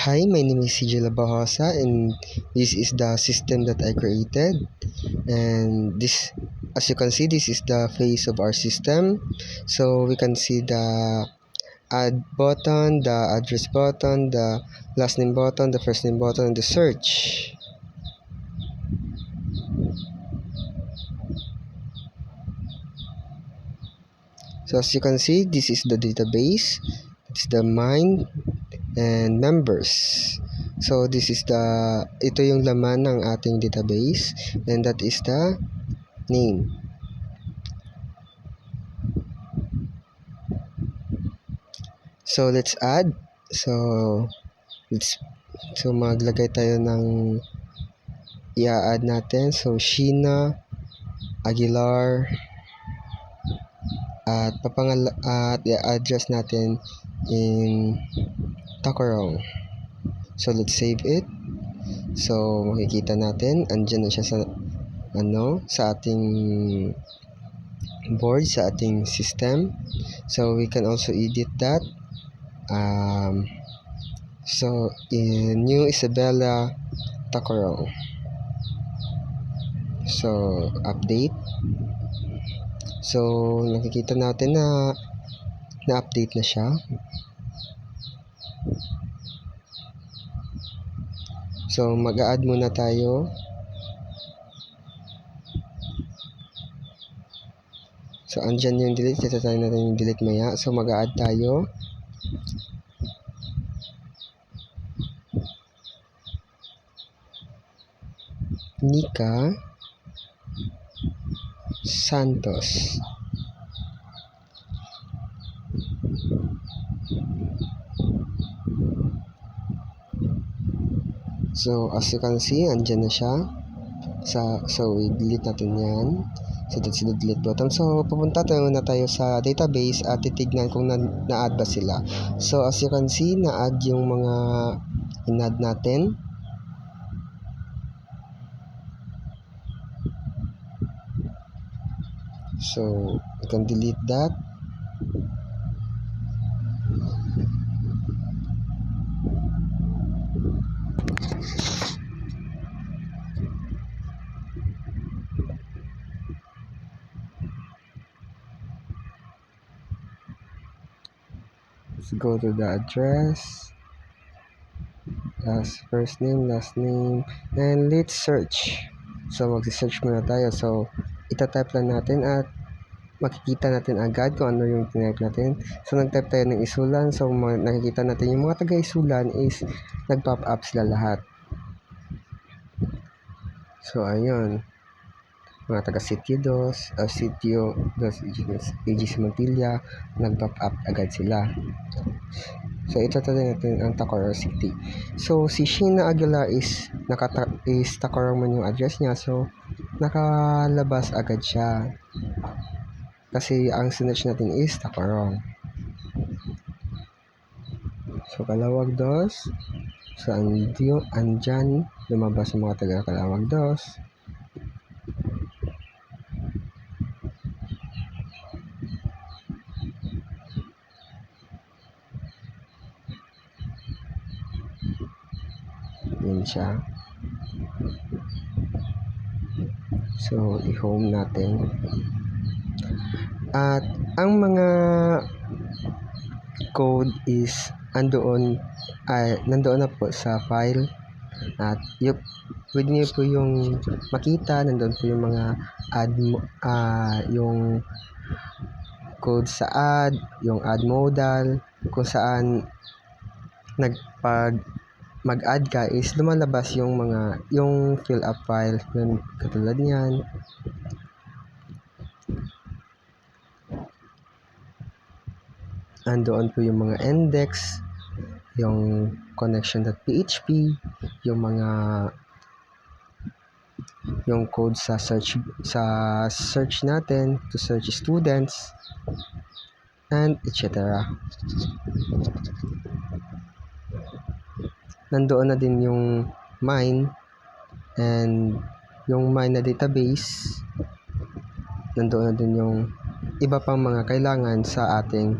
Hi, my name is CJ Labajosa, and this is the system that I created. And this, as you can see, this is the face of our system. So we can see the add button, the address button, the last name button, the first name button, and the search. So as you can see, this is the database. It's the mine and members. So ito yung laman ng ating database, and that is the name. So let's add. So maglagay tayo ng i-add natin. So Sheena Aguilar at i-address natin in Tacurong. So let's save it. So makikita natin andyan na siya sa ating board, sa ating system. So we can also edit that. So New Isabela Tacurong. So update. So nakikita natin na na-update na siya. So mag-a-add muna tayo. So andyan yung delete. Tatayin natin yung delete maya. So mag-a-add tayo. Nika Santos. So as you can see, andyan na siya. So i-delete natin yan. So that's the delete button. So pupunta na tayo sa database at titignan kung na-add ba sila. So as you can see, na-add yung mga in-add natin. So you can delete that. Let's go to the address, first name, last name, and let's search. So mag-search muna tayo. So ita-type lang natin at makikita natin agad kung ano yung type natin. So nag-type tayo ng Isulan. So nakikita natin yung mga taga-Isulan is nag-pop up sila lahat. So ayun, mga taga-Sitio 2, Sitio 2 AG Montilla, nag-pop up agad sila. So ito natin ang Tacurong City. So si Sheena Aguilar is Tacurong man yung address niya. So nakalabas agad siya kasi ang sinearch natin is Tacurong. So Calawag 2. So andyan lumabas yung mga taga Calawag 2. Yan siya. So i-home natin. At ang mga code is nandoon na po sa file. At pwede niyo po yung makita, nandoon po yung mga yung code sa add, yung add modal, kung saan mag-add ka is lumalabas yung fill up file, yung katulad niyan. Andoon po yung mga index, yung connection.php, yung code sa search natin to search students, and etc. Nandoon na din yung mine and yung mine na database. Nandoon na din yung iba pang mga kailangan sa ating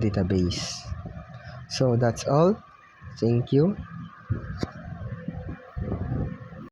database. So that's all. Thank you.